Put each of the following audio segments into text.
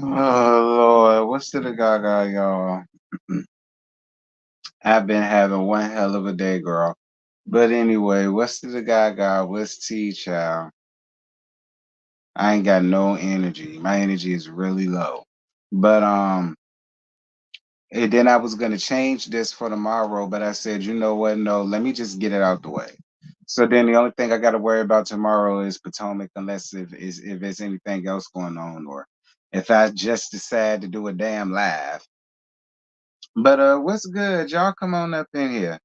Oh Lord, what's to the gaga, y'all? I've been having one hell of a day, girl. But anyway, what's to the gaga? What's T child? I ain't got no energy. My energy is really low. But and then I was gonna change this for tomorrow, but I said, you know what? No, let me just get it out the way. So then the only thing I got to worry about tomorrow is Potomac, unless if there's anything else going on, or if I just decide to do a damn live. But what's good? Y'all come on up in here.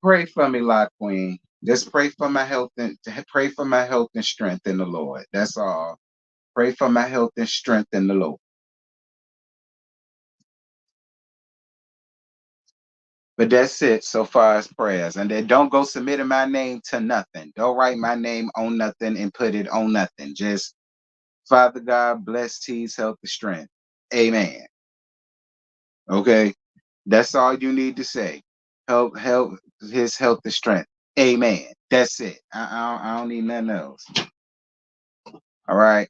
Pray for me, La Queen. Just pray for my health and pray for my health and strength in the Lord. That's all. Pray for my health and strength in the Lord. But that's it so far as prayers. And then don't go submitting my name to nothing. Don't write my name on nothing and put it on nothing. Just Father God, bless T's health and strength. Amen. Okay. That's all you need to say. Help his health and strength. Amen. That's it. I don't need nothing else. All right.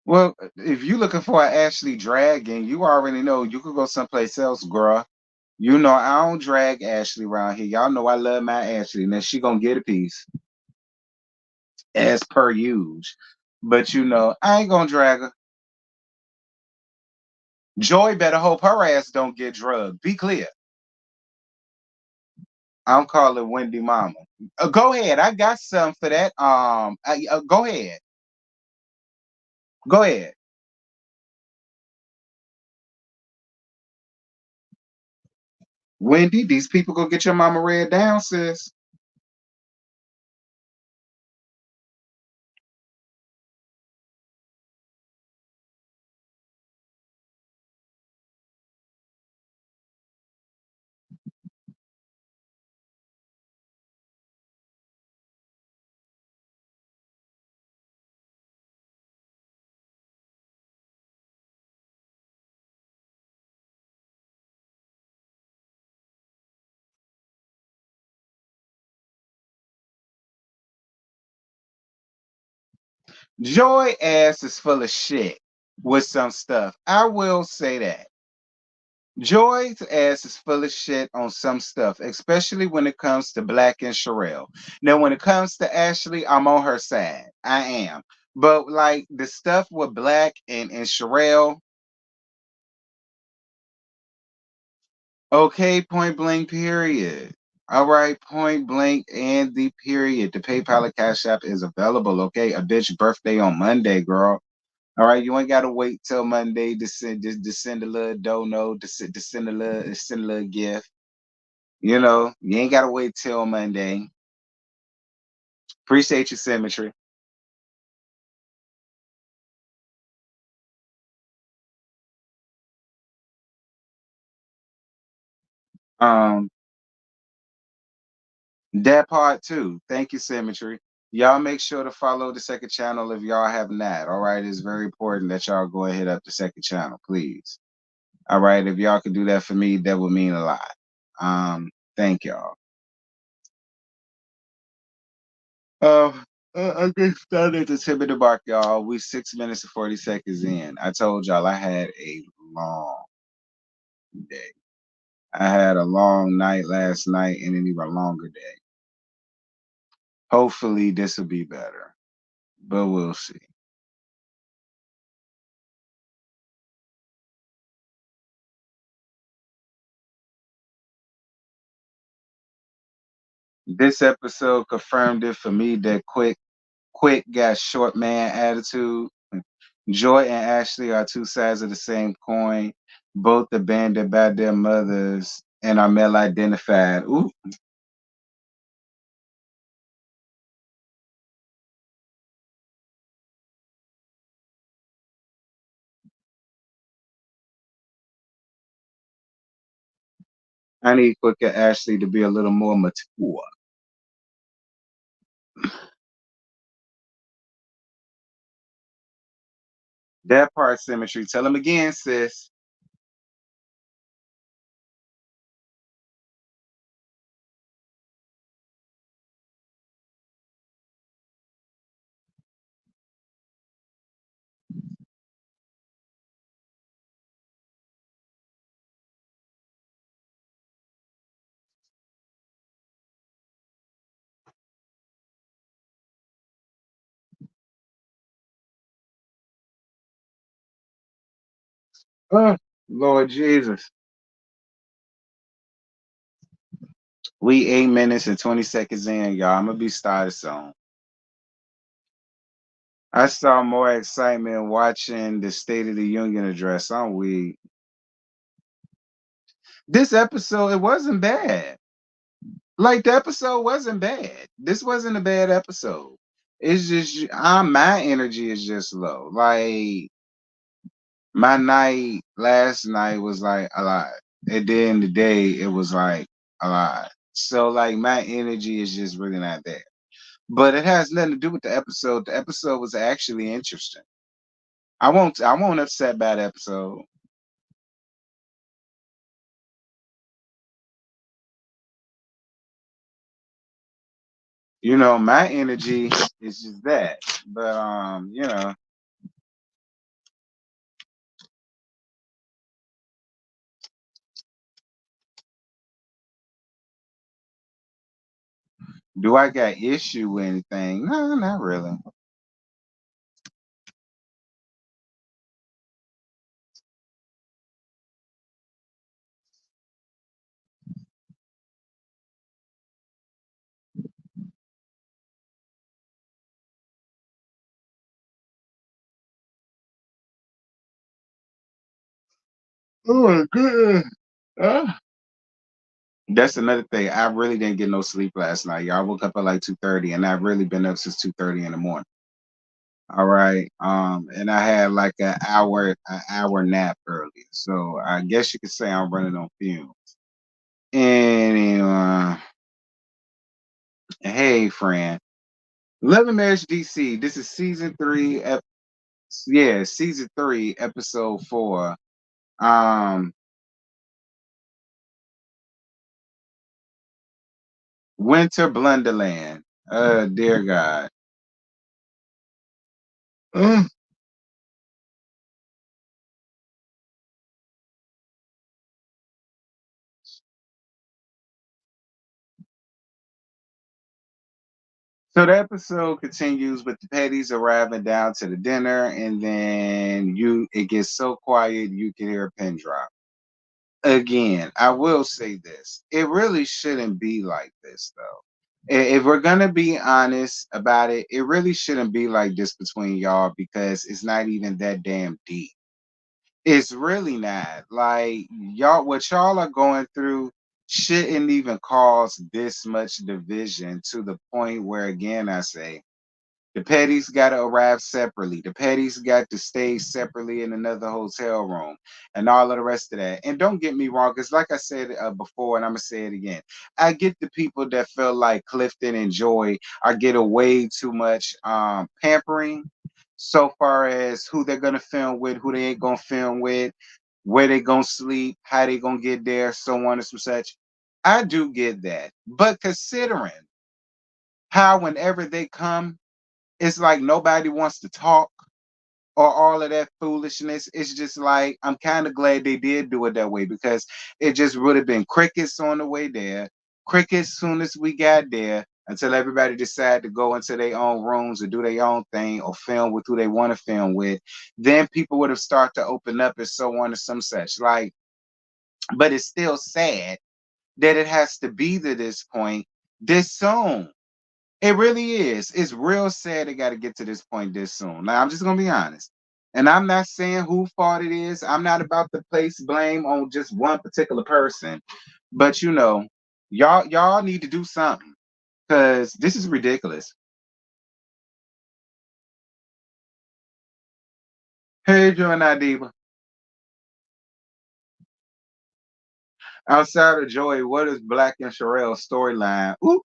Well, if you're looking for an Ashley dragging, you already know you could go someplace else, girl. You know I don't drag Ashley around here. Y'all know I love my Ashley. Now she gonna get a piece as per usual. But you know I ain't gonna drag her. Joy better hope her ass don't get drugged. Be clear. I'm calling Wendy Mama. Go ahead. I got some for that. Go ahead. Go ahead. Wendy, these people go get your mama red down, sis. Joy ass is full of shit with some stuff. I will say that. Joy's ass is full of shit on some stuff, especially when it comes to Black and Sherelle. Now, when it comes to Ashley, I'm on her side. I am. But like the stuff with Black and Sherelle, okay, point blank, period. All right, point blank and the period. The PayPal or Cash App is available. Okay, a bitch birthday on Monday, girl. All right, you ain't gotta wait till Monday to send a little dono to send a little gift. You know, you ain't gotta wait till Monday. Appreciate your symmetry. Um, that part too. Thank you, symmetry. Y'all make sure to follow the second channel if y'all have not. All right, it's very important that y'all go and hit up the second channel, please. All right, if y'all could do that for me, that would mean a lot. Thank y'all. Uh, I get started to tip of the bark, y'all. We 6 minutes and 40 seconds in. I told y'all I had a long day. I had a long night last night and an even longer day. Hopefully this will be better, but we'll see. This episode confirmed it for me that quick got short man attitude. Joy and Ashley are two sides of the same coin, both abandoned by their mothers and are male identified. Ooh, I need quick and Ashley to be a little more mature. That part symmetry. Tell them again, sis. Oh, Lord Jesus. We 8 minutes and 20 seconds in, y'all. I'm gonna be started soon. I saw more excitement watching the State of the Union address. I'm weak. This episode, it wasn't bad. Like the episode wasn't bad. This wasn't a bad episode. It's just my energy is just low. Like my night last night was like a lot. At the end of the day, it was like a lot. So like my energy is just really not there. But it has nothing to do with the episode. The episode was actually interesting. I won't upset by the episode. My energy is just that. But do I got issue with anything? No, not really. Oh my goodness. Ah. That's another thing. I really didn't get no sleep last night. Y'all woke up at like 2:30 and I've really been up since 2:30 in the morning. All right. And I had like an hour nap earlier. So I guess you could say I'm running on fumes. Anyway, hey friend. Love and Marriage DC. This is season three. Season three, episode 4. Um, Winter Blunderland. Dear God. Mm. So the episode continues with the Petties arriving down to the dinner, and then it gets so quiet you can hear a pin drop. Again, I will say this. It really shouldn't be like this though. If we're gonna be honest about it, it really shouldn't be like this between y'all because it's not even that damn deep. It's really not. Like what y'all are going through shouldn't even cause this much division to the point where again I say the Petties got to arrive separately. The Petties got to stay separately in another hotel room and all of the rest of that. And don't get me wrong, because like I said before, and I'm going to say it again, I get the people that feel like Clifton and Joy are getting way too much pampering so far as who they're going to film with, who they ain't going to film with, where they going to sleep, how they going to get there, so on and so such. I do get that. But considering how whenever they come, it's like nobody wants to talk or all of that foolishness. It's just like I'm kind of glad they did do it that way because it just would have been crickets on the way there, crickets soon as we got there until everybody decided to go into their own rooms or do their own thing or film with who they want to film with. Then people would have started to open up and so on and some such. Like, but it's still sad that it has to be to this point this soon. It really is. It's real sad they got to get to this point this soon. Now, I'm just gonna be honest, and I'm not saying who fault it is. I'm not about to place blame on just one particular person, but y'all need to do something because this is ridiculous. Hey, Joe Diva. Outside of Joey, what is Black and Sherelle's storyline? Ooh,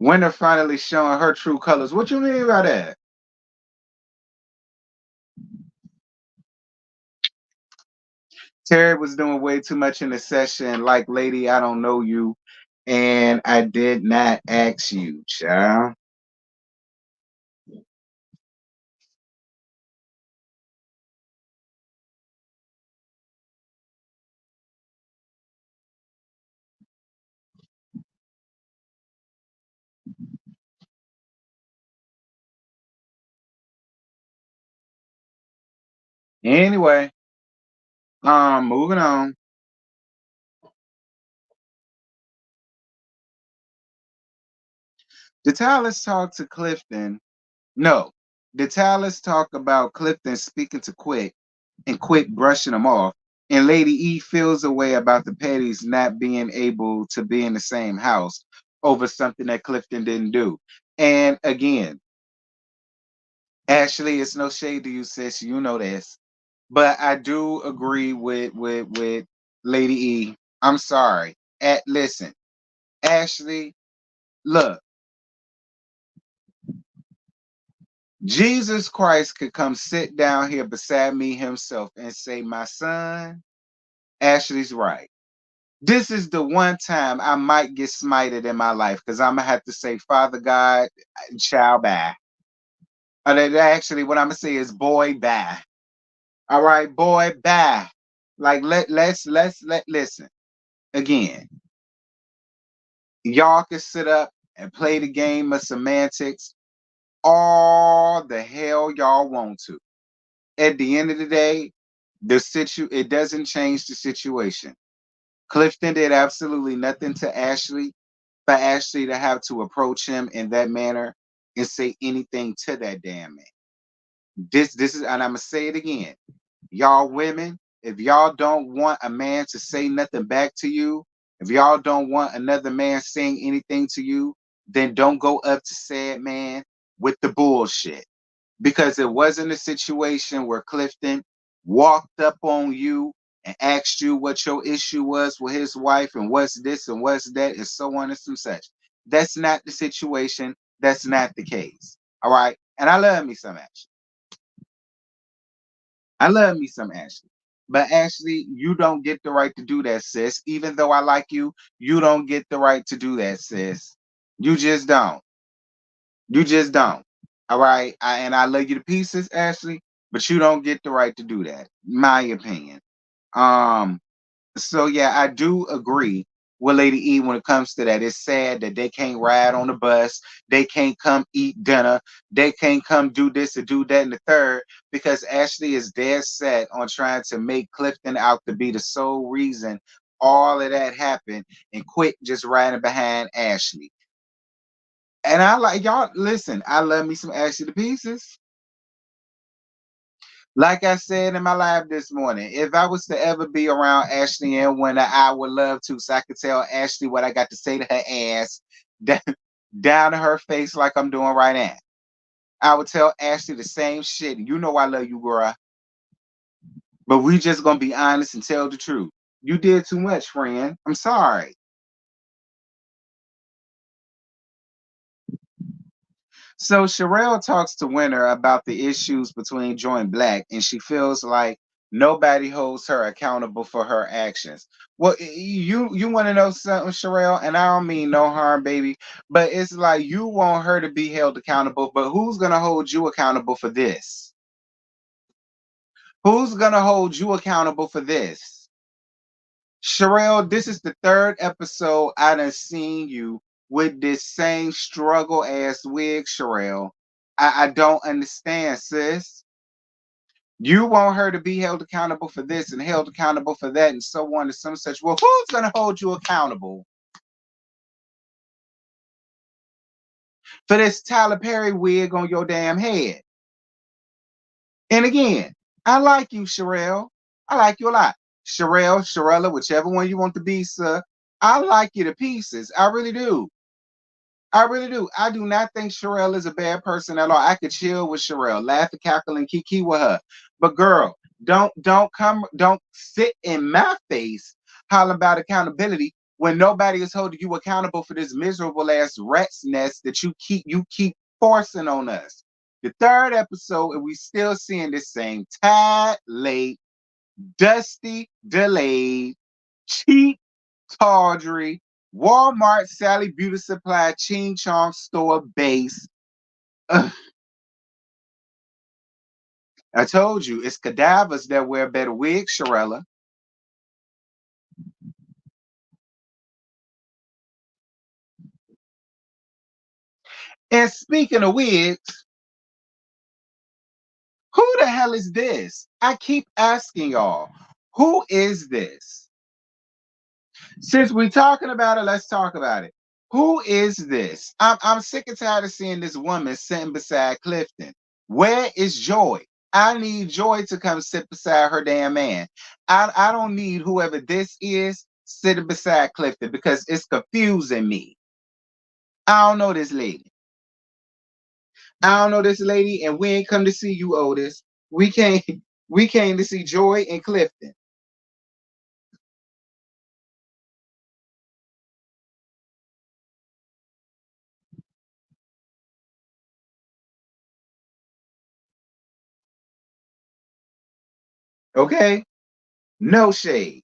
Winter finally showing her true colors. What you mean by that? Terry was doing way too much in the session, like, lady, I don't know you, and I did not ask you, child. Anyway, Moving on. The Talents talk to Clifton. No, the Talents talk about Clifton speaking to Quick and Quick brushing him off. And Lady E feels a way about the Petties not being able to be in the same house over something that Clifton didn't do. And again, Ashley, it's no shade to you, sis. You know this. But I do agree with Lady E. I'm sorry. Listen, Ashley, look, Jesus Christ could come sit down here beside me himself and say, my son, Ashley's right. This is the one time I might get smited in my life because I'm gonna have to say, Father God, child, bye. Actually, what I'm gonna say is, boy, bye. All right, boy, bye. Like let's listen again. Y'all can sit up and play the game of semantics all the hell y'all want to. At the end of the day, it doesn't change the situation. Clifton did absolutely nothing to Ashley for Ashley to have to approach him in that manner and say anything to that damn man. This is, and I'm gonna say it again. Y'all women, if y'all don't want a man to say nothing back to you, if y'all don't want another man saying anything to you, then don't go up to said man with the bullshit. Because it wasn't a situation where Clifton walked up on you and asked you what your issue was with his wife and what's this and what's that and so on and some such. That's not the situation. That's not the case. All right. And I love me some Ashley. I love me some Ashley. But Ashley, you don't get the right to do that, sis. Even though I like you, you don't get the right to do that, sis. You just don't. You just don't. All right. And I love you to pieces, Ashley, but you don't get the right to do that. My opinion. Um, so yeah, I do agree with Lady E when it comes to that. It's sad that they can't ride on the bus, they can't come eat dinner, they can't come do this or do that and the third, because Ashley is dead set on trying to make Clifton out to be the sole reason all of that happened and quit just riding behind Ashley. And I like y'all. Listen, I love me some Ashley to pieces. Like I said in my live this morning, if I was to ever be around Ashley and when I would love to, so I could tell Ashley what I got to say to her ass down, down to her face, like I'm doing right now. I would tell Ashley the same shit. You know I love you, girl. But we just gonna be honest and tell the truth. You did too much, friend. I'm sorry. So Sherelle talks to Winter about the issues between Joy and Black, and she feels like nobody holds her accountable for her actions. Well, you want to know something, Sherelle? And I don't mean no harm, baby, but it's like you want her to be held accountable, but who's gonna hold you accountable for this? Who's gonna hold you accountable for this? Sherelle, this is the third episode I done seen you with this same struggle ass wig, Sherelle. I don't understand, sis. You want her to be held accountable for this and held accountable for that and so on and some such. Well, who's gonna hold you accountable for this Tyler Perry wig on your damn head? And again, I like you, Sherelle. I like you a lot. Sherella, whichever one you want to be, sir. I like you to pieces. I really do. I really do. I do not think Sherelle is a bad person at all. I could chill with Sherelle, laugh and cackle and kiki with her. But girl, don't sit in my face hollering about accountability when nobody is holding you accountable for this miserable ass rat's nest that you keep forcing on us. The third episode, and we still seeing this same tired, late, dusty, delayed, cheap tawdry, Walmart, Sally Beauty Supply, Ching Chong store base. Ugh, I told you, it's cadavers that wear better wigs, Sharella. And speaking of wigs, who the hell is this? I keep asking y'all, Who is this? Since we're talking about it, let's talk about it. Who is this? I'm sick and tired of seeing this woman sitting beside Clifton. Where is Joy? I need Joy to come sit beside her damn man. I don't need whoever this is sitting beside Clifton because it's confusing me. I don't know this lady. I don't know this lady, and we ain't come to see you, Otis. We came we came to see Joy and Clifton. Okay? No shade.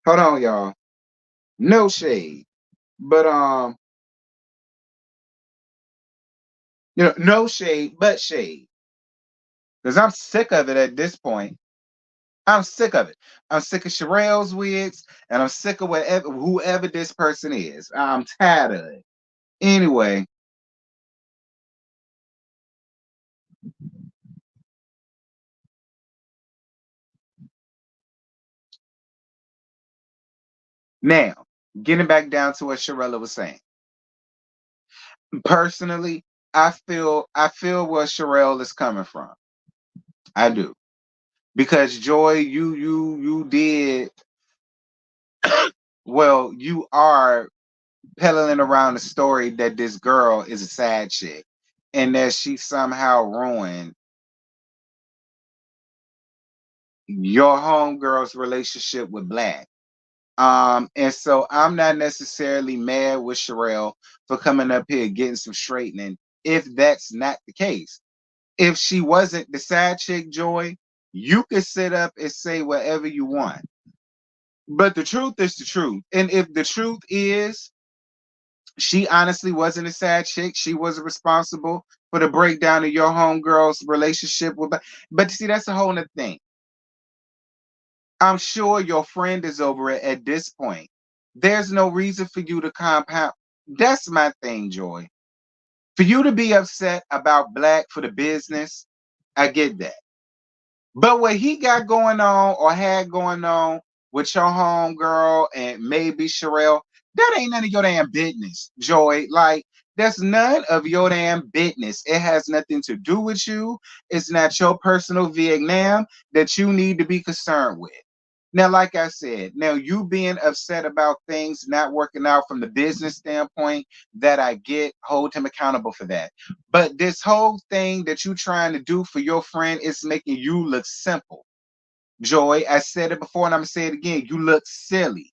Hold on, y'all. No shade. But no shade, but shade. Because I'm sick of it at this point. I'm sick of it. I'm sick of Sherelle's wigs, and I'm sick of whoever this person is. I'm tired of it. Anyway, now getting back down to what Sherelle was saying. Personally, I feel where Sherelle is coming from. I do. Because Joy, you did well, you are peddling around the story that this girl is a sad chick and that she somehow ruined your homegirl's relationship with Black. And so I'm not necessarily mad with Sherelle for coming up here getting some straightening if that's not the case. If she wasn't the side chick, Joy, you could sit up and say whatever you want. But the truth is the truth. And if the truth is she honestly wasn't a sad chick, she was responsible for the breakdown of your homegirl's relationship with. But see, that's a whole nother thing. I'm sure your friend is over it at this point. There's no reason for you to compound. That's my thing, Joy. For you to be upset about Black for the business, I get that. But what he got going on or had going on with your homegirl and maybe Sherelle, that ain't none of your damn business, Joy. Like, that's none of your damn business. It has nothing to do with you. It's not your personal Vietnam that you need to be concerned with. Now, like I said, now you being upset about things not working out from the business standpoint, that I get, hold him accountable for that. But this whole thing that you trying to do for your friend is making you look simple. Joy, I said it before and I'm gonna say it again. You look silly.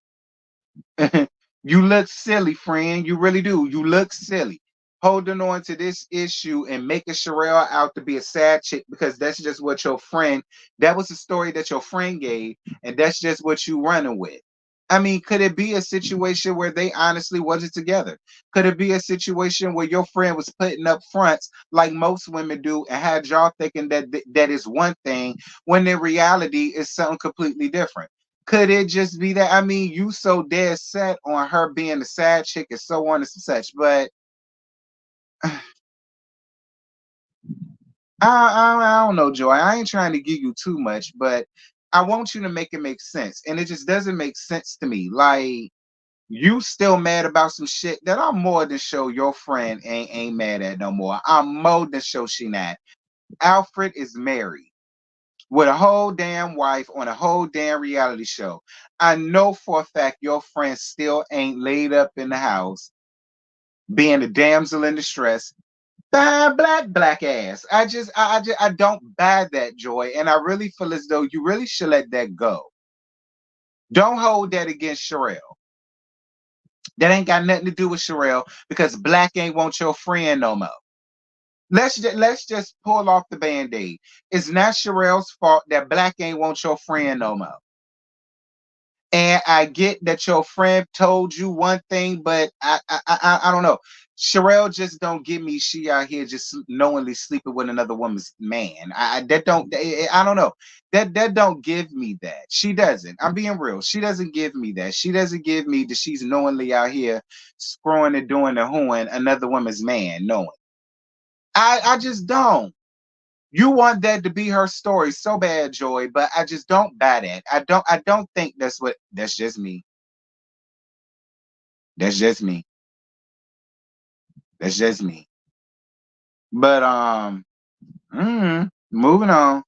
You look silly, friend. You really do. You look silly. Holding on to this issue and making Sherelle out to be a sad chick because that's just what your friend, that was the story that your friend gave, and that's just what you running with. I mean, could it be a situation where they honestly wasn't together? Could it be a situation where your friend was putting up fronts like most women do and had y'all thinking that that is one thing when in reality is something completely different? Could it just be that? I mean, you so dead set on her being a sad chick and so on and such, but I don't know, Joy. I ain't trying to give you too much, but I want you to make it make sense. And it just doesn't make sense to me. Like, you still mad about some shit that I'm more than sure your friend ain't mad at no more. I'm more than sure she not. Alfred is married with a whole damn wife on a whole damn reality show. I know for a fact your friend still ain't laid up in the house being a damsel in distress. Bad black ass. I don't buy that, Joy, and I really feel as though you really should let that go. Don't hold that against Sherelle. That ain't got nothing to do with Sherelle because Black ain't want your friend no more. Let's just pull off the band-aid. It's not Sherelle's fault that Black ain't want your friend no more. And I get that your friend told you one thing, but I don't know. Sherelle just don't give me she out here just knowingly sleeping with another woman's man. That don't I don't know. That don't give me that. She doesn't. I'm being real. She doesn't give me that. She doesn't give me that she's knowingly out here screwing and doing the hooing another woman's man, knowing. I just don't. You want that to be her story so bad, Joy, but I just don't buy that. I don't think that's just me. That's just me. That's just me. But moving on.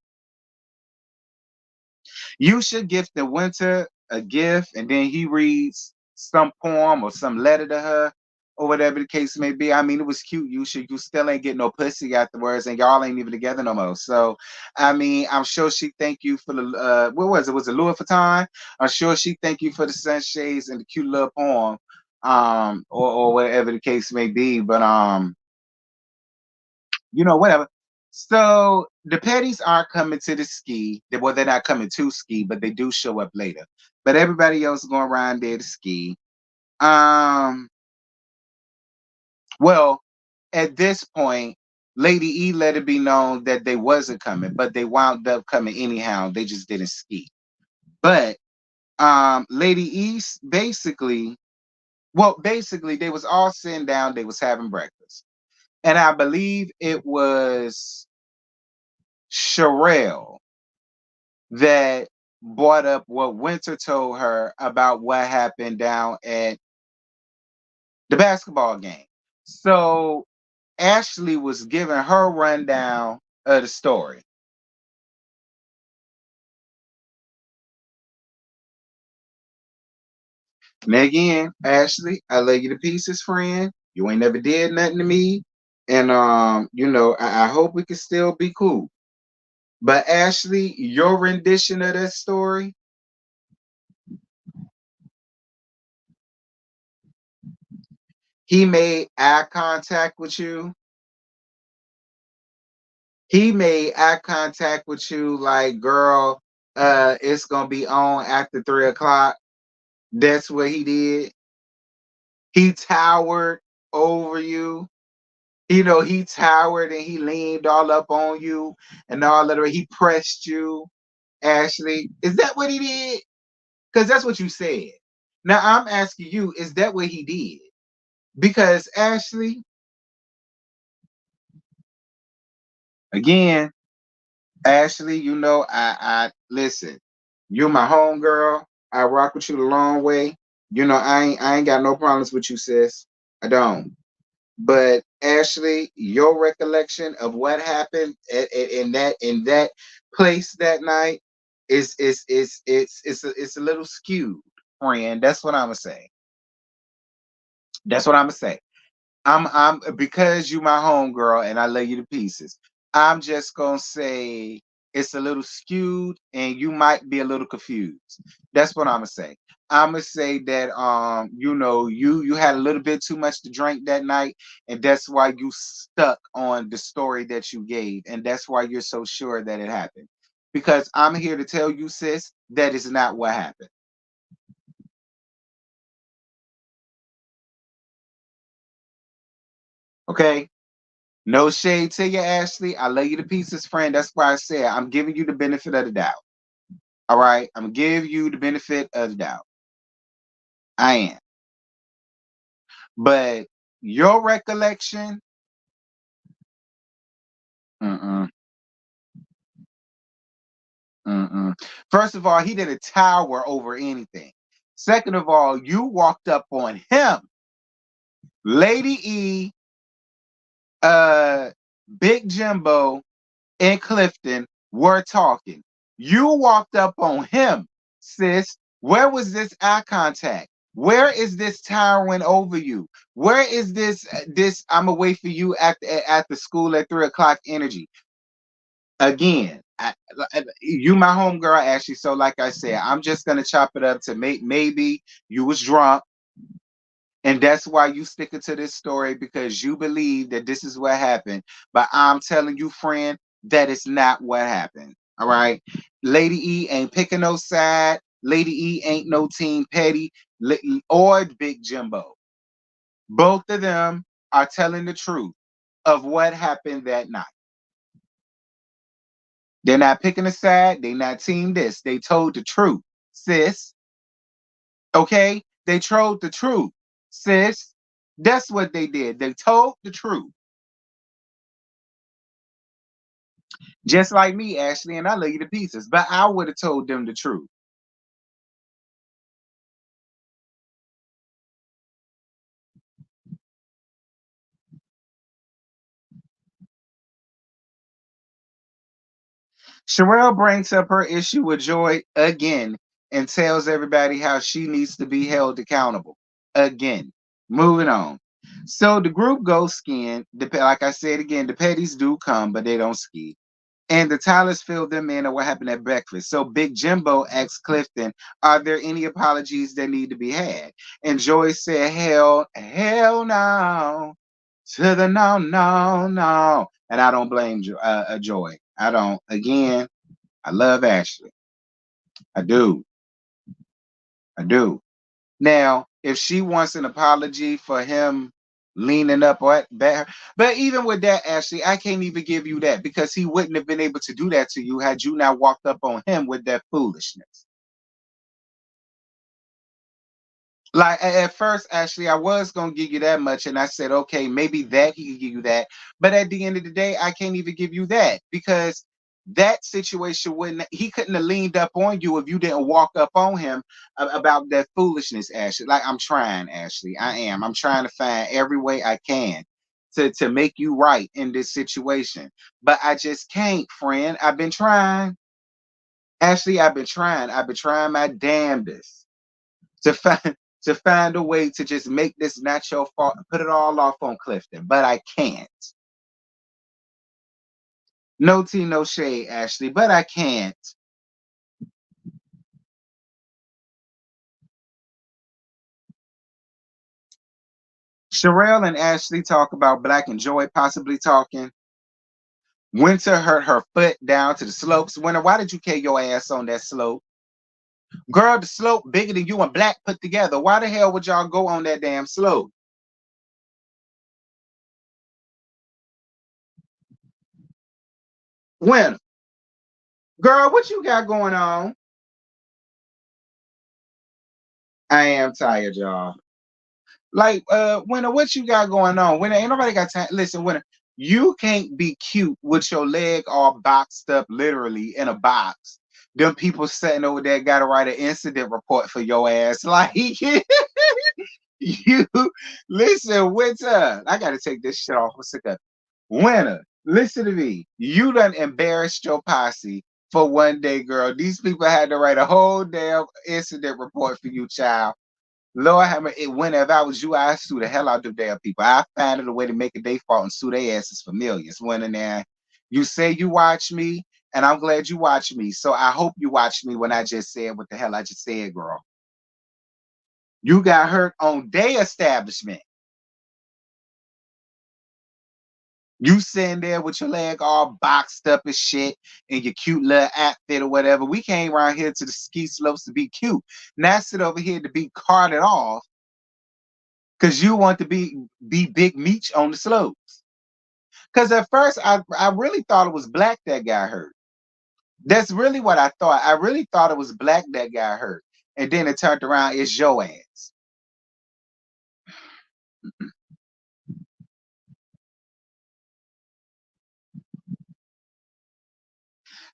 You should gift the winter a gift, and then he reads some poem or some letter to her, or whatever the case may be. I mean, it was cute. You still ain't getting no pussy afterwards, and y'all ain't even together no more. So, I mean, I'm sure she thank you for the what was it? Was it Louis Vuitton? I'm sure she thank you for the sunshades and the cute little poem, or whatever the case may be. But whatever. So the Petties aren't coming to the ski. Well, they're not coming to ski, but they do show up later. But everybody else is going around there to ski. Um, well, at this point, Lady E let it be known that they wasn't coming, but they wound up coming anyhow. They just didn't ski. But Lady East basically they was all sitting down, they was having breakfast. And I believe it was Sherelle that brought up what Winter told her about what happened down at the basketball game. So Ashley was giving her rundown of the story. And again, Ashley, I love you to pieces, friend. You ain't never did nothing to me. And I hope we can still be cool. But Ashley, your rendition of that story, he made eye contact with you. He made eye contact with you like, girl, it's gonna be on after 3 o'clock. That's what he did. He towered over you. He towered and he leaned all up on you and all that. He pressed you, Ashley. Is that what he did? Because that's what you said. Now I'm asking you, is that what he did? Because Ashley, again, Ashley, I listen. You're my home girl. I rock with you the long way. I ain't got no problems with you, sis. I don't. But Ashley, your recollection of what happened in that place that night is a little skewed, friend. That's what I'm gonna say. That's what I'm gonna say. I'm because you my home girl and I love you to pieces. I'm just gonna say it's a little skewed and you might be a little confused. That's what I'm gonna say. I'm gonna say that you had a little bit too much to drink that night, and that's why you stuck on the story that you gave, and that's why you're so sure that it happened. Because I'm here to tell you, sis, that is not what happened. Okay. No shade to you, Ashley. I love you to pieces, friend. That's why I said I'm giving you the benefit of the doubt. All right. I'm gonna give you the benefit of the doubt. I am. But your recollection, mm-mm, mm-mm. First of all, he didn't tower over anything. Second of all, you walked up on him. Lady E, uh, Big Jimbo, and Clifton were talking. You walked up on him, sis. Where was this eye contact? Where is this towering over you? Where is this I'm away for you at the school at 3 o'clock energy? Again, you my homegirl, Ashley. So like I said, I'm just gonna chop it up to maybe you was drunk. And that's why you sticking to this story because you believe that this is what happened. But I'm telling you, friend, that is not what happened. All right. Lady E ain't picking no side. Lady E ain't no Team Petty or Big Jimbo. Both of them are telling the truth of what happened that night. They're not picking a side. They're not team this. They told the truth, sis. Okay? They told the truth, sis. That's what they did. They told the truth. Just like me, Ashley, and I love you to pieces. But I would have told them the truth. Sherelle brings up her issue with Joy again and tells everybody how she needs to be held accountable again. Moving on. So the group goes skiing. Like I said again, the petties do come, but they don't ski. And the Tylers fill them in on what happened at breakfast. So Big Jimbo asks Clifton, are there any apologies that need to be had? And Joy said, hell no. To the no, no, no. And I don't blame Joy. I don't. Again, I love Ashley. I do. I do. Now, if she wants an apology for him leaning up or back, but even with that, Ashley, I can't even give you that because he wouldn't have been able to do that to you had you not walked up on him with that foolishness. Like at first, actually, I was gonna give you that much, and I said, okay, maybe that he could give you that. But at the end of the day, I can't even give you that because that situation wouldn't he couldn't have leaned up on you if you didn't walk up on him about that foolishness, Ashley. Like I'm trying, Ashley. I am. I'm trying to find every way I can to make you right in this situation. But I just can't, friend. I've been trying. Ashley, I've been trying. I've been trying my damnedest to find to find a way to just make this not your fault and put it all off on Clifton, but I can't. No tea, no shade, Ashley, but I can't. Sherelle and Ashley talk about Black and Joy possibly talking. Winter hurt her foot down to the slopes. Winter, why did you carry your ass on that slope? Girl, the slope bigger than you and Black put together. Why the hell would y'all go on that damn slope? Winter, girl, what you got going on? I am tired, y'all. Like, Winter, what you got going on? Winter, ain't nobody got time. Listen, Winter, you can't be cute with your leg all boxed up, literally in a box. Them people sitting over there got to write an incident report for your ass. Like, you listen, Winter. I got to take this shit off. What's it got? Winter, listen to me. You done embarrassed your posse for one day, girl. These people had to write a whole damn incident report for you, child. Lord have mercy. Whenever I was you, I sue the hell out of damn people. I found a way to make it their fault and sue their asses for millions. When in there, you say you watch me, and I'm glad you watch me. So I hope you watch me when I just said what the hell I just said, girl. You got hurt on their establishment. You sitting there with your leg all boxed up and shit in your cute little outfit or whatever. We came around here to the ski slopes to be cute. Now sit over here to be carted off because you want to be big meat on the slopes. Because at first I really thought it was Black that got hurt. That's really what I thought. I really thought it was Black that got hurt. And then it turned around, it's your ass.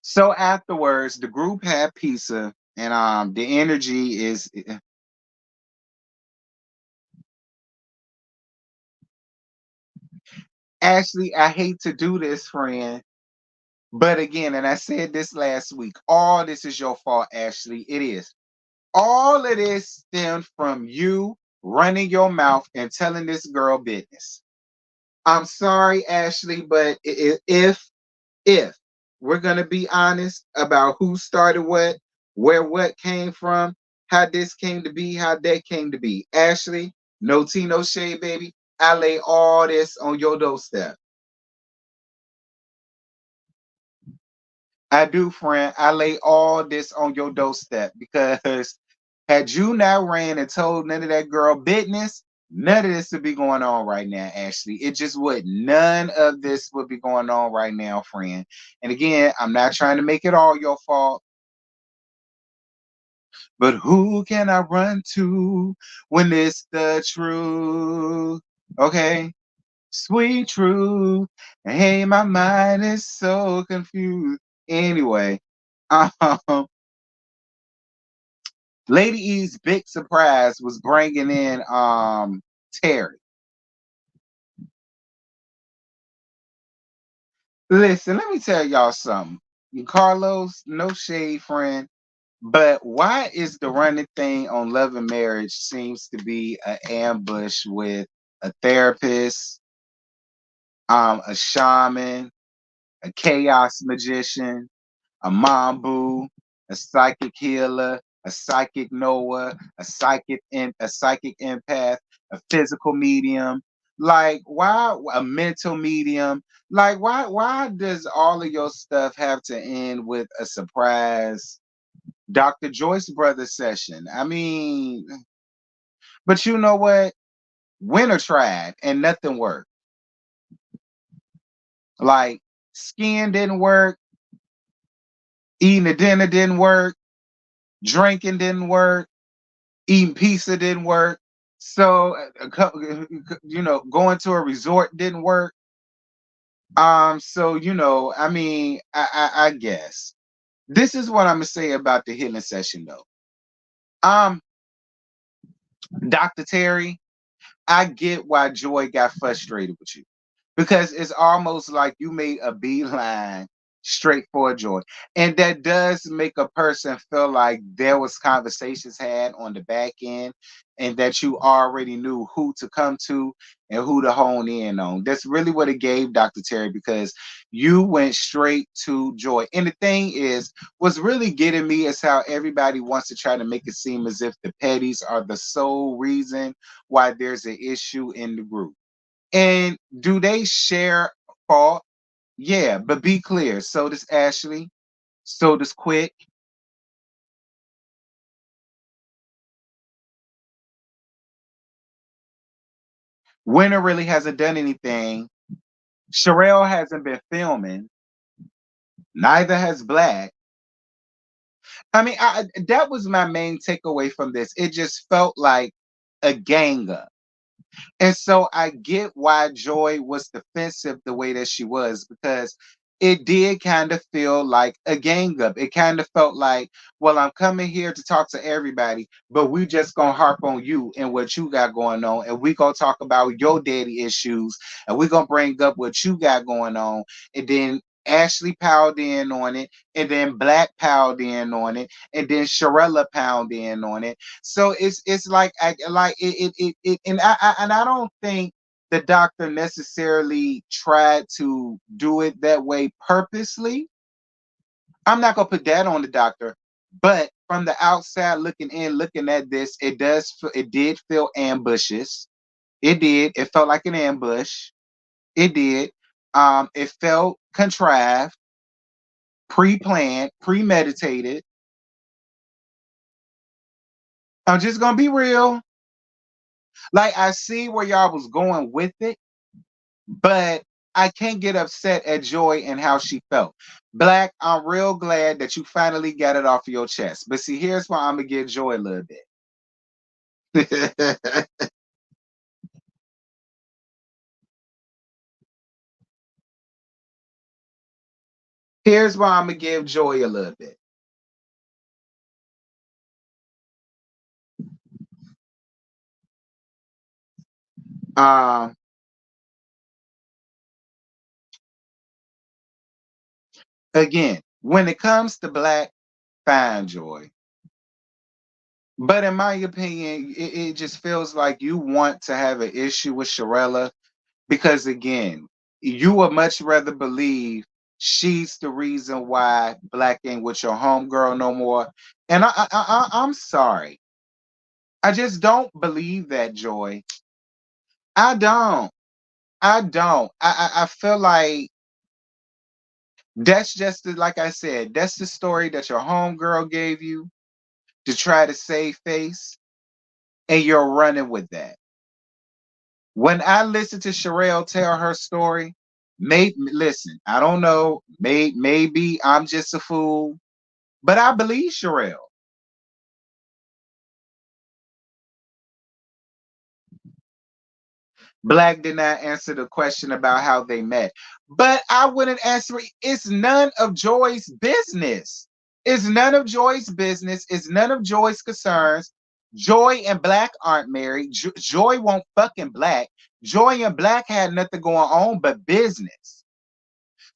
So afterwards, the group had pizza and the energy is actually I hate to do this, friend. But again, and I said this last week, all this is your fault, Ashley. It is. All of this stemmed from you running your mouth and telling this girl business. I'm sorry, Ashley, but if we're gonna be honest about who started what, where what came from, how this came to be, how that came to be, Ashley, no tea, no shade, baby. I lay all this on your doorstep. I do, friend. I lay all this on your doorstep because had you not ran and told none of that girl business, none of this would be going on right now, Ashley. It just would. None of this would be going on right now, friend. And again, I'm not trying to make it all your fault, but who can I run to when it's the truth? Okay. Sweet truth. Hey, my mind is so confused. Anyway, um, Lady E's big surprise was bringing in Terry. Listen, let me tell y'all something. Carlos, no shade, friend, but why is the running thing on Love and Marriage seems to be an ambush with a therapist, a shaman, a chaos magician, a mambu, a psychic healer, a psychic knower, a psychic empath, a physical medium. Like why a mental medium? Like why does all of your stuff have to end with a surprise Dr. Joyce Brothers session? I mean, but you know what? Winter tried and nothing worked. Like skin didn't work, eating a dinner didn't work, drinking didn't work, eating pizza didn't work. So, going to a resort didn't work. So I mean, I guess this is what I'm gonna say about the healing session, though. Um, Dr. Terry, I get why Joy got frustrated with you because it's almost like you made a beeline straight for Joy, and that does make a person feel like there was conversations had on the back end, and that you already knew who to come to and who to hone in on. That's really what it gave Dr. Terry because you went straight to Joy. And the thing is, what's really getting me is how everybody wants to try to make it seem as if the petties are the sole reason why there's an issue in the group. And do they share fault? Yeah, but be clear. So does Ashley. So does Quick. Winter really hasn't done anything. Sherelle hasn't been filming. Neither has Black. I mean, that was my main takeaway from this. It just felt like a gang up. And so I get why Joy was defensive the way that she was because it did kind of feel like a gang up. It kind of felt like, well, I'm coming here to talk to everybody, but we just gonna harp on you and what you got going on, and we gonna talk about your daddy issues, and we gonna bring up what you got going on, and then Ashley piled in on it, and then Black piled in on it, and then Sharella piled in on it. So it's like and I don't think the doctor necessarily tried to do it that way purposely. I'm not gonna put that on the doctor, but from the outside looking in, looking at this, it did feel ambushes. It did. It felt like an ambush. It did. It felt contrived, pre-planned, premeditated. I'm just gonna be real. Like I see where y'all was going with it, but I can't get upset at Joy and how she felt. Black, I'm real glad that you finally got it off of your chest. But see, here's why I'm gonna give Joy a little bit. Here's why I'm gonna give Joy a little bit. Um, Again, when it comes to Black, fine Joy. But in my opinion, it just feels like you want to have an issue with Sharella because again, you would much rather believe she's the reason why Black ain't with your homegirl no more. And I'm sorry. I just don't believe that, Joy. I don't. I don't. I feel like that's just like I said, that's the story that your homegirl gave you to try to save face, and you're running with that. When I listen to Sherelle tell her story, listen, I don't know, maybe I'm just a fool, but I believe Sherelle. Black did not answer the question about how they met. But I wouldn't answer it. It's none of Joy's business. It's none of Joy's business. It's none of Joy's concerns. Joy and Black aren't married. Joy won't fucking Black. Joy and Black had nothing going on but business.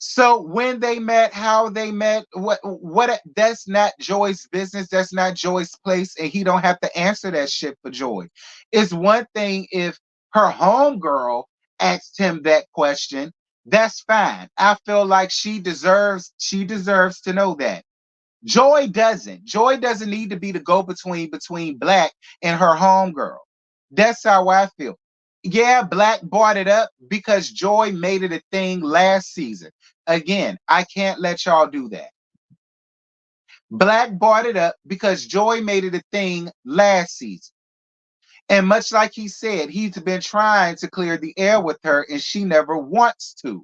So when they met, how they met, what that's not Joy's business. That's not Joy's place, and he don't have to answer that shit for Joy. It's one thing if her homegirl asked him that question. That's fine. I feel like she deserves to know that. Joy doesn't. Joy doesn't need to be the go-between Black and her homegirl. That's how I feel. Yeah, Black brought it up because Joy made it a thing last season. Again, I can't let y'all do that. Black brought it up because Joy made it a thing last season. And much like he said, he's been trying to clear the air with her and she never wants to.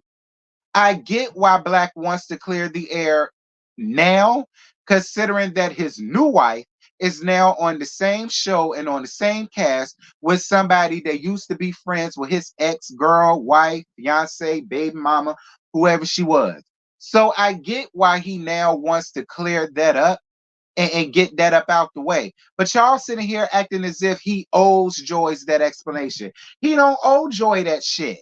I get why Black wants to clear the air now, considering that his new wife is now on the same show and on the same cast with somebody that used to be friends with his ex-girl, wife, fiance, baby mama, whoever she was. So I get why he now wants to clear that up and get that up out the way. But y'all sitting here acting as if he owes Joyce that explanation. He don't owe Joy that shit.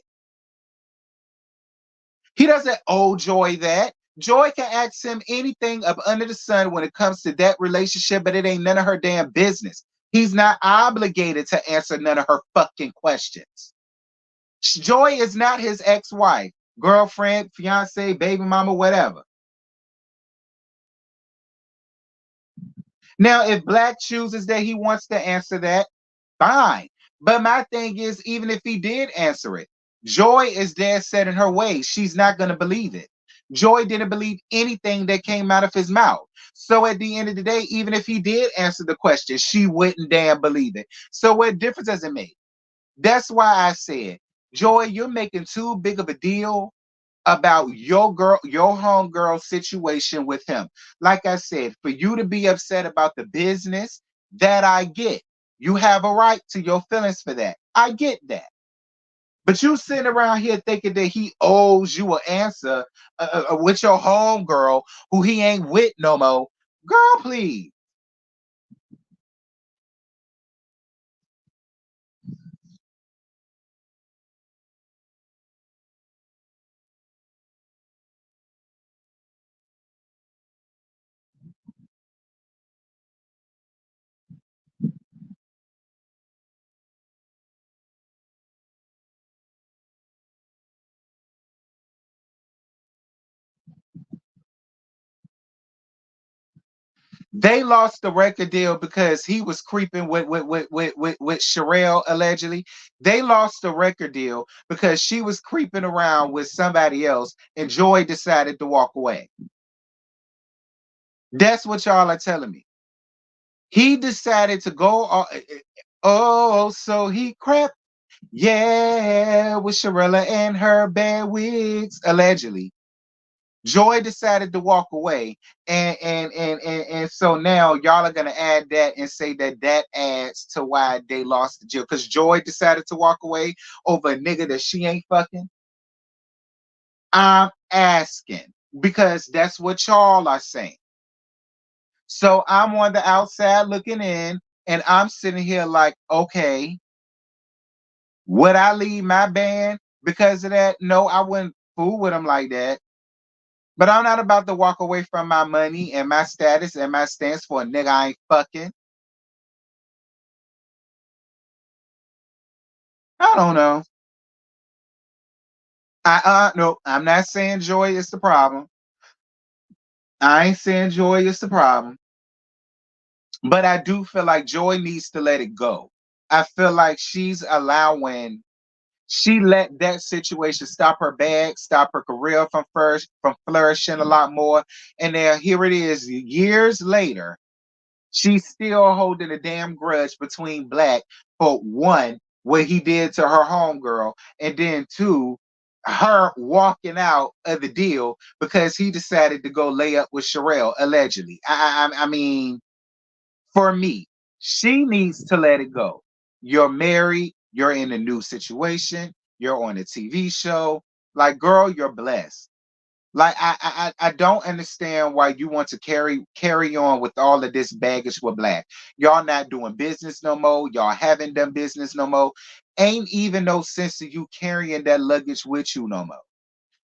He doesn't owe Joy that. Joy can ask him anything up under the sun when it comes to that relationship, but it ain't none of her damn business. He's not obligated to answer none of her fucking questions. Joy is not his ex-wife, girlfriend, fiance, baby mama, whatever. Now, if Black chooses that he wants to answer that, fine. But my thing is, even if he did answer it, Joy is dead set in her ways. She's not going to believe it. Joy didn't believe anything that came out of his mouth. So at the end of the day, even if he did answer the question, she wouldn't damn believe it. So what difference does it make? That's why I said, Joy, you're making too big of a deal about your homegirl situation with him. Like I said, for you to be upset about the business, that I get. You have a right to your feelings for that. I get that. But you sitting around here thinking that he owes you an answer with your homegirl who he ain't with no more. Girl, please. They lost the record deal because he was creeping with Sherelle allegedly. They lost the record deal because she was creeping around with somebody else, and Joy decided to walk away. That's what y'all are telling me. He decided to go. Oh, so he crept, yeah, with Sherella and her bad wigs allegedly. Joy decided to walk away, and so now y'all are gonna add that and say that that adds to why they lost the deal because Joy decided to walk away over a nigga that she ain't fucking. I'm asking because that's what y'all are saying. So I'm on the outside looking in, and I'm sitting here like, okay, would I leave my band because of that? No, I wouldn't fool with them like that. But I'm not about to walk away from my money and my status and my stance for a nigga I ain't fucking. I don't know. No, I'm not saying Joy is the problem. I ain't saying Joy is the problem. But I do feel like Joy needs to let it go. I feel like she let that situation stop her bag, stop her career from flourishing a lot more. And now here it is, years later, she's still holding a damn grudge between Black for one, what he did to her homegirl, and then two, her walking out of the deal because he decided to go lay up with Sherelle, allegedly. I mean, for me, she needs to let it go. You're married. You're in a new situation. You're on a TV show. Like, girl, you're blessed. Like, I don't understand why you want to carry on with all of this baggage with Black. Y'all not doing business no more. Y'all haven't done business no more. Ain't even no sense of you carrying that luggage with you no more.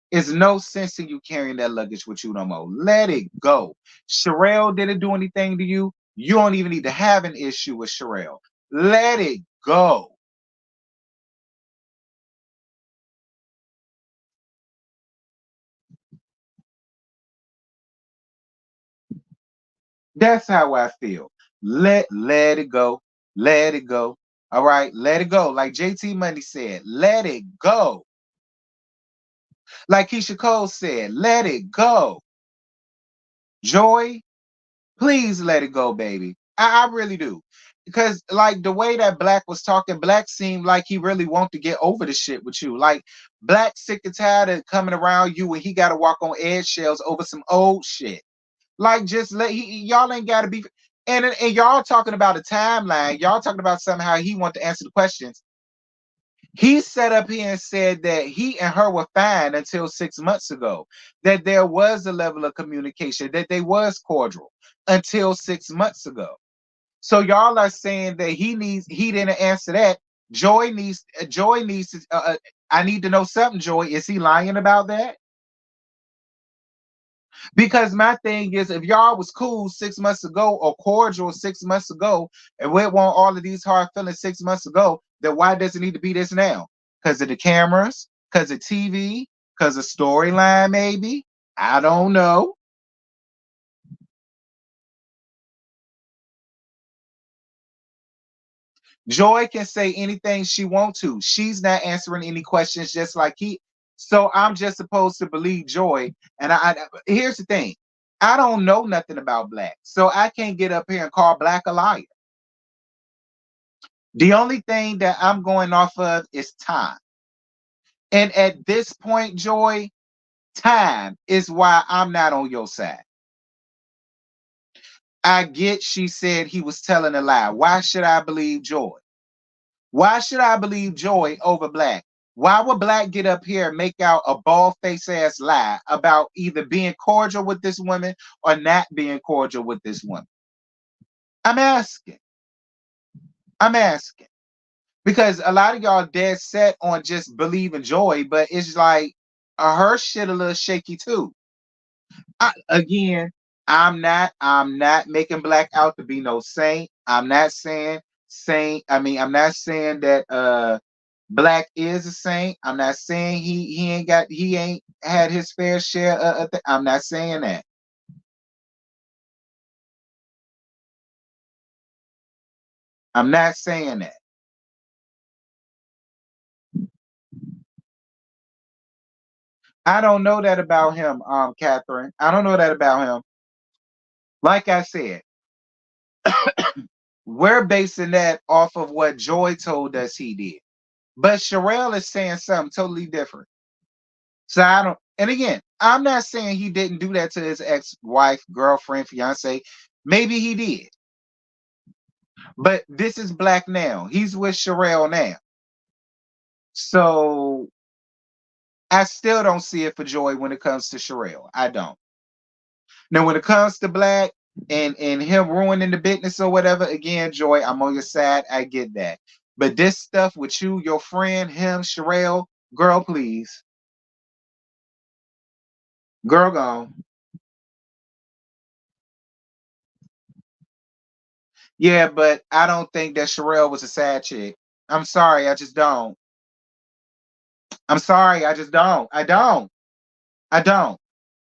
It's no sense in you carrying that luggage with you no more. Let it go. Sherelle didn't do anything to you. You don't even need to have an issue with Sherelle. Let it go. That's how I feel. Let it go. Let it go. All right, let it go. Like JT Money said, let it go. Like Keisha Cole said, let it go. Joy, please let it go, baby. I really do. Because like the way that Black was talking, Black seemed like he really wanted to get over the shit with you. Like Black sick and tired of coming around you when he gotta walk on eggshells over some old shit. Like just y'all ain't gotta be and y'all talking about a timeline. Y'all talking about somehow he want to answer the questions. He sat up here and said that he and her were fine until 6 months ago, that there was a level of communication, that they was cordial until 6 months ago. So y'all are saying that he didn't answer that. Joy needs to, I need to know something, Joy. Is he lying about that? Because my thing is, if y'all was cool 6 months ago or cordial 6 months ago, and we want all of these hard feelings 6 months ago, then why does it need to be this now? Because of the cameras, because of TV, because of storyline, maybe. I don't know. Joy can say anything she wants to. She's not answering any questions just like he. So I'm just supposed to believe Joy. And here's the thing. I don't know nothing about Black. So I can't get up here and call Black a liar. The only thing that I'm going off of is time. And at this point, Joy, time is why I'm not on your side. I get she said he was telling a lie. Why should I believe Joy? Why should I believe Joy over Black? Why would Black get up here and make out a bald face ass lie about either being cordial with this woman or not being cordial with this woman? I'm asking. I'm asking. Because a lot of y'all dead set on just believing Joy, but it's like her shit a little shaky too. Again, I'm not making Black out to be no saint. I'm not saying saint. I mean, I'm not saying that Black is a saint. I'm not saying he ain't had his fair share I'm not saying that. I'm not saying that. I don't know that about him, Catherine. I don't know that about him. Like I said, we're basing that off of what Joy told us he did. But Sherelle is saying something totally different. So I don't, and again, I'm not saying he didn't do that to his ex-wife, girlfriend, fiance. Maybe he did. But this is Black now. He's with Sherelle now. So I still don't see it for Joy when it comes to Sherelle. I don't. Now, when it comes to Black and him ruining the business or whatever, again, Joy, I'm on your side. I get that. But this stuff with you, your friend, him, Sherelle, girl, please. Girl gone. Yeah, but I don't think that Sherelle was a sad chick. I'm sorry, I just don't. I'm sorry, I just don't. I don't. I don't.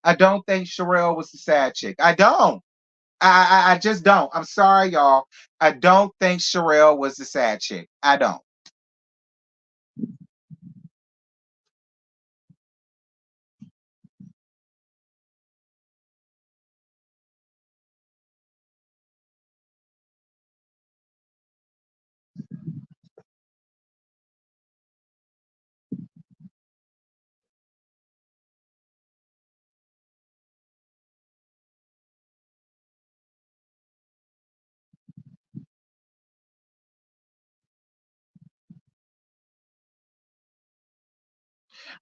I don't think Sherelle was the sad chick. I don't. I just don't. I'm sorry, y'all. I don't think Sherelle was the sad chick. I don't.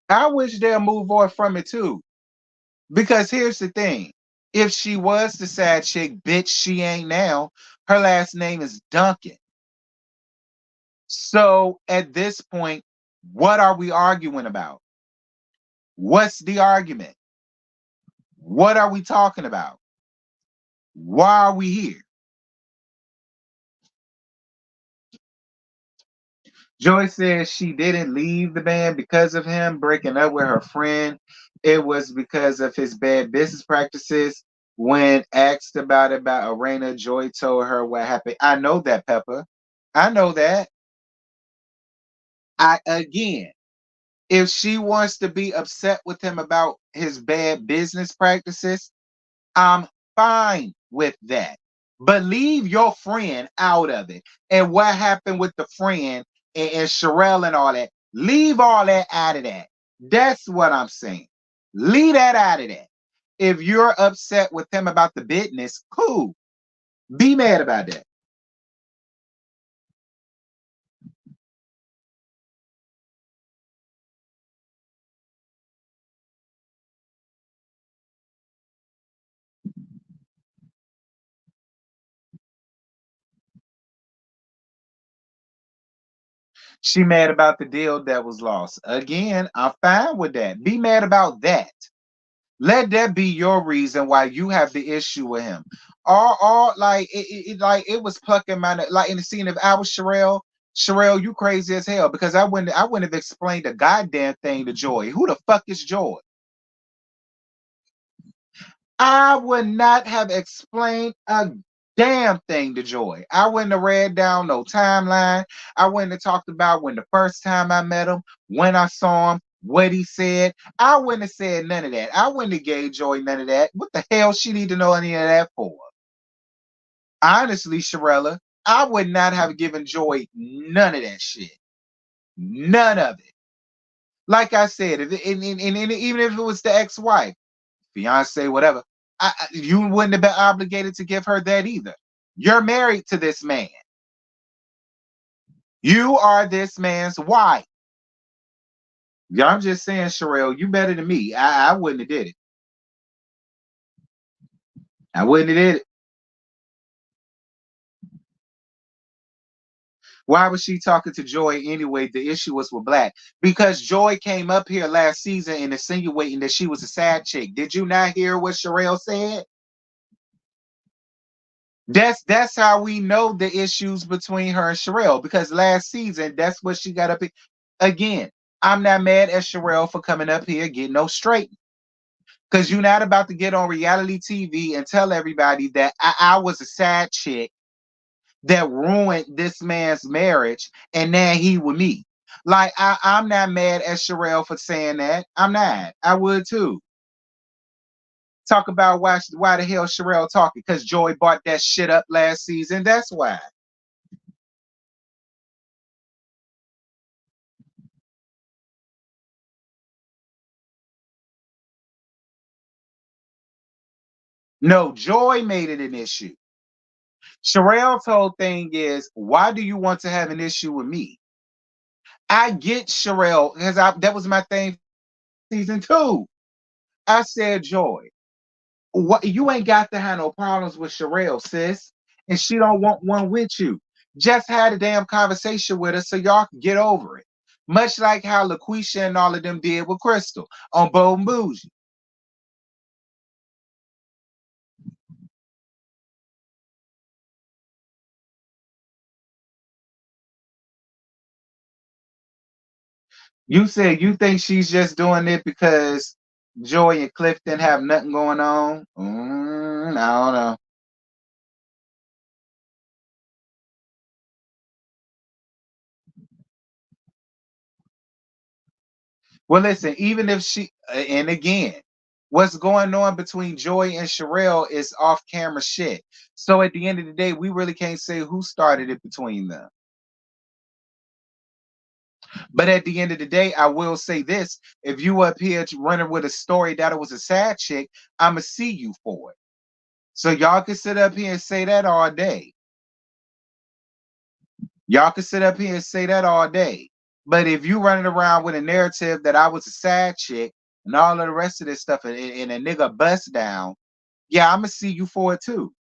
I wish they'll move on from it too. Because here's the thing. If she was the sad chick, bitch, she ain't now. Her last name is Duncan. So at this point, what are we arguing about? What's the argument? What are we talking about? Why are we here? Joy says she didn't leave the band because of him breaking up with her friend. It was because of his bad business practices. When asked about Arena, Joy told her what happened. I know that, Pepper. I know that. I again, if she wants to be upset with him about his bad business practices, I'm fine with that. But leave your friend out of it. And what happened with the friend and Sherelle and all that, leave all that out of that. That's what I'm saying. Leave that out of that. If you're upset with him about the business, cool. Be mad about that. She mad about the deal that was lost. Again, I'm fine with that. Be mad about that. Let that be your reason why you have the issue with him. Or like like it was plucking my like in the scene. If I was Sherelle, you crazy as hell because I wouldn't have explained a goddamn thing to Joy. Who the fuck is Joy? I would not have explained a damn thing to Joy. I wouldn't have read down no timeline. I wouldn't have talked about when the first time I met him, when I saw him, what he said. I wouldn't have said none of that. I wouldn't have gave Joy none of that. What the hell she need to know any of that for? Honestly, Sharella, I would not have given Joy none of that shit. None of it. Like I said, even if it was the ex-wife, fiance, whatever, you wouldn't have been obligated to give her that either. You're married to this man. You are this man's wife. Yeah, I'm just saying, Sherelle, you better than me. I wouldn't have did it. I wouldn't have did it. Why was she talking to Joy anyway? The issue was with Black. Because Joy came up here last season and insinuating that she was a sad chick. Did you not hear what Sherelle said? That's how we know the issues between her and Sherelle because last season that's what she got up in. Again, I'm not mad at Sherelle for coming up here getting no straight because you're not about to get on reality TV and tell everybody that I was a sad chick that ruined this man's marriage and now he with me. Like I'm not mad at Sherelle for saying that. I'm not. I would too. Talk about why the hell Sherelle talking because Joy bought that shit up last season. That's why. No, Joy made it an issue. Sherelle's whole thing is, why do you want to have an issue with me? I get Sherelle because that was my thing season 2. I said, Joy, what you ain't got to have no problems with Sherelle, sis, and she don't want one with you. Just had a damn conversation with her so y'all can get over it. Much like how LaQuisha and all of them did with Crystal on Bold and Bougie. You said you think she's just doing it because Joy and Clifton have nothing going on. I don't know. Well, listen, even if she, and again, what's going on between Joy and Sherelle is off camera shit. So at the end of the day, we really can't say who started it between them. But at the end of the day, I will say this: if you up here running with a story that it was a sad chick, I'ma see you for it. So y'all can sit up here and say that all day. Y'all can sit up here and say that all day. But if you running around with a narrative that I was a side chick and all of the rest of this stuff and a nigga bust down, yeah, I'm gonna see you for it too.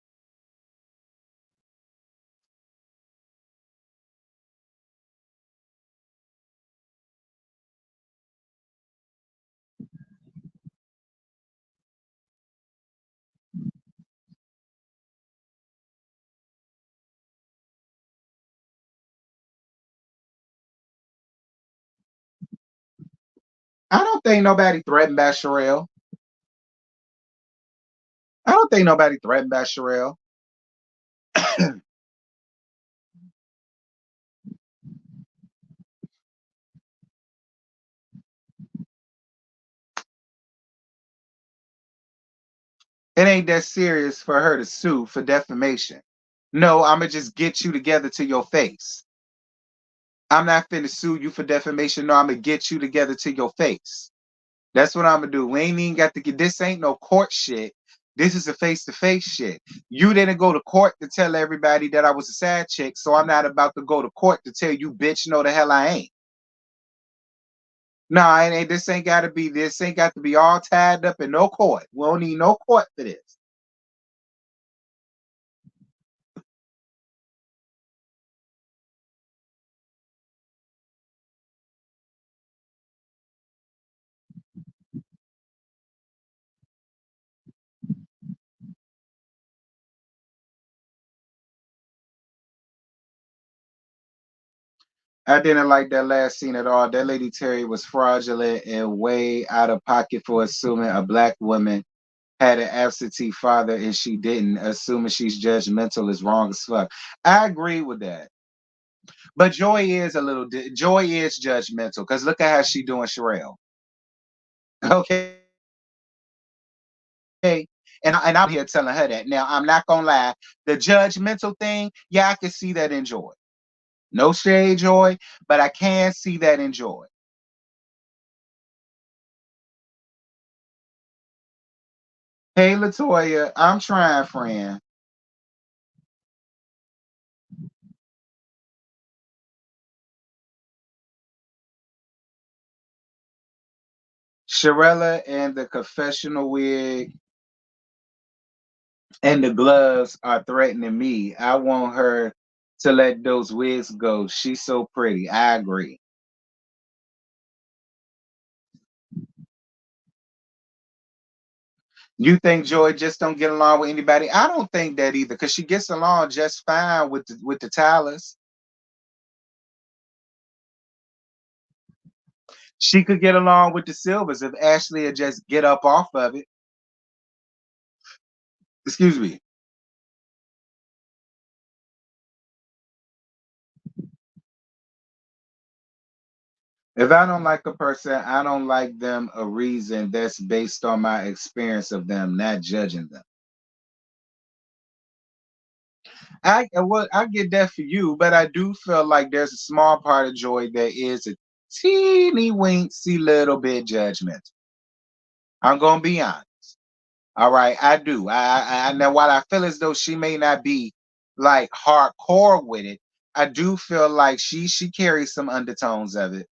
I don't think nobody threatened by Sherelle. I don't think nobody threatened by Sherelle. It ain't that serious for her to sue for defamation. No, I'm gonna just get you together to your face. I'm not finna sue you for defamation. No, I'm gonna get you together to your face. That's what I'm gonna do. We ain't even got to get this. Ain't no court shit. This is a face to face shit. You didn't go to court to tell everybody that I was a side chick, so I'm not about to go to court to tell you, bitch, no the hell I ain't. No, it ain't. This ain't got to be. This ain't got to be all tied up in no court. We don't need no court for this. I didn't like that last scene at all. That lady Terry was fraudulent and way out of pocket for assuming a black woman had an absentee father and she didn't. Assuming she's judgmental is wrong as fuck. I agree with that. But Joy is a little. Joy is judgmental because look at how she doing Sherelle. Okay. And I'm here telling her that. Now, I'm not gonna lie. The judgmental thing, yeah, I can see that in Joy. No shade, Joy, but I can see that in Joy. Hey, Latoya, I'm trying, friend. Sharella and the confessional wig and the gloves are threatening me. I want her to let those wigs go. She's so pretty. I agree. You think Joy just don't get along with anybody? I don't think that either, because she gets along just fine with the Tylers. She could get along with the Silvers if Ashley would just get up off of it. Excuse me. If I don't like a person, I don't like them a reason that's based on my experience of them, not judging them. I get that for you, but I do feel like there's a small part of Joy that is a teeny weensy little bit judgmental. I'm gonna be honest. All right, I do. I now while I feel as though she may not be like hardcore with it, I do feel like she carries some undertones of it.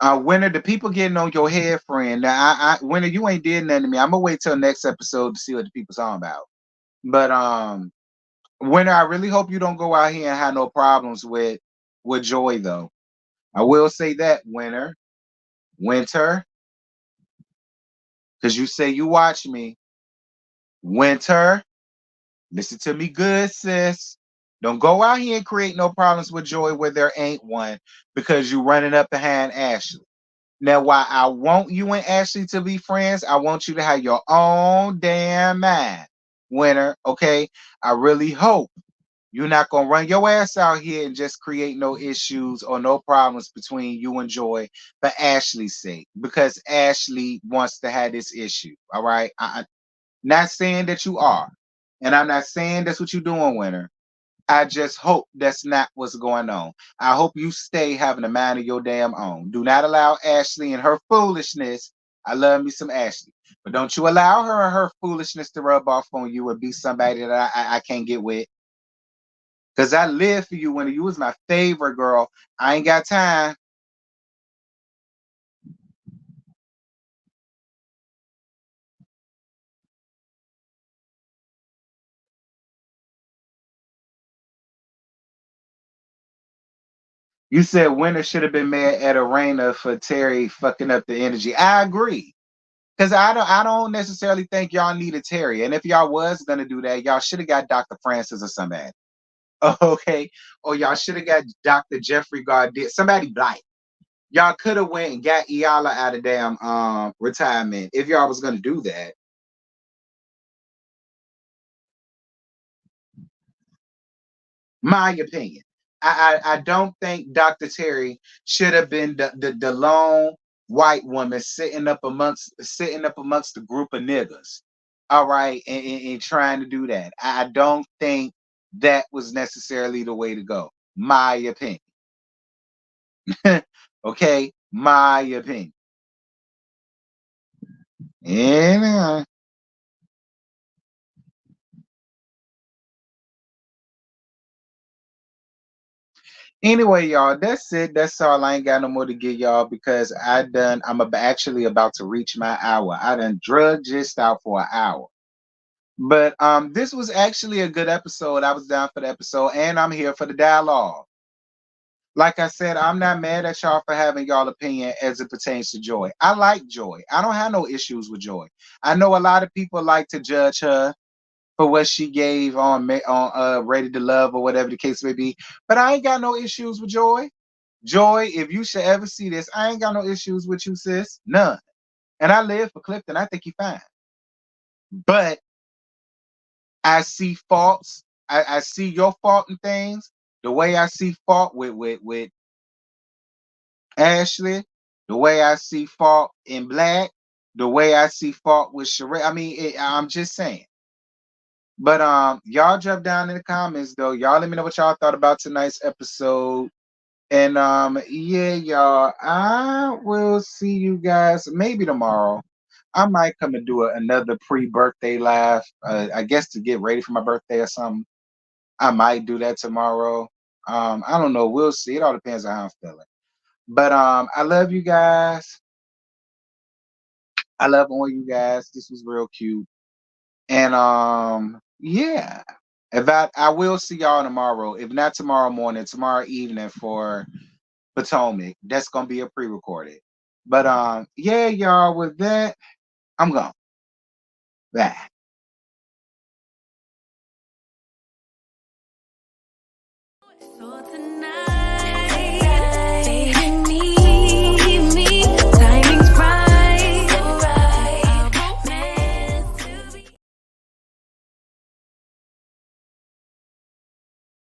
Winter, the people getting on your head, friend. Now, Winter, you ain't did nothing to me. I'm gonna wait till next episode to see what the people's talking about. But Winter, I really hope you don't go out here and have no problems with Joy, though. I will say that, Winter, because you say you watch me, Winter. Listen to me good, sis. Don't go out here and create no problems with Joy where there ain't one because you running up behind Ashley. Now, while I want you and Ashley to be friends, I want you to have your own damn mind, Winner. Okay. I really hope you're not gonna run your ass out here and just create no issues or no problems between you and Joy for Ashley's sake, because Ashley wants to have this issue. All right. Not saying that you are. And I'm not saying that's what you're doing, Winner. I just hope that's not what's going on. I hope you stay having a mind of your damn own. Do not allow Ashley and her foolishness. I love me some Ashley, but don't you allow her and her foolishness to rub off on you and be somebody that I can't get with. Cause I live for you when you was my favorite girl. I ain't got time. You said Winter should have been mad at Arena for Terry fucking up the energy. I agree. Cause I don't necessarily think y'all needed Terry. And if y'all was gonna do that, y'all should have got Dr. Francis or somebody. Okay. Or y'all should have got Dr. Jeffrey Gardner. Somebody black. Y'all could have went and got Iala out of damn retirement if y'all was gonna do that. My opinion. I don't think Dr. Terry should have been the lone white woman sitting up amongst the group of niggas. All right, and trying to do that. I don't think that was necessarily the way to go. My opinion. Okay, my opinion. Yeah. Anyway, y'all, that's it. That's all. I ain't got no more to give y'all because actually about to reach my hour. I done drug just out for an hour. But this was actually a good episode. I was down for the episode, and I'm here for the dialogue. Like I said, I'm not mad at y'all for having y'all opinion as it pertains to Joy. I like Joy. I don't have no issues with Joy. I know a lot of people like to judge her for what she gave on Ready to Love or whatever the case may be, but I ain't got no issues with Joy. Joy, if you should ever see this, I ain't got no issues with you, sis. None. And I live for Clifton. I think he fine. But I see faults. I see your fault in things. The way I see fault with Ashley, the way I see fault in Black, the way I see fault with Sheree. I mean, I'm just saying. But y'all jump down in the comments though. Y'all let me know what y'all thought about tonight's episode. And yeah, y'all, I will see you guys maybe tomorrow. I might come and do another pre-birthday live. I guess to get ready for my birthday or something. I might do that tomorrow. I don't know. We'll see. It all depends on how I'm feeling. But I love you guys. I love all you guys. This was real cute. And yeah. If I will see y'all tomorrow. If not tomorrow morning, tomorrow evening for Potomac. That's gonna be a pre-recorded. But yeah, y'all, with that, I'm gone. Bye. So tonight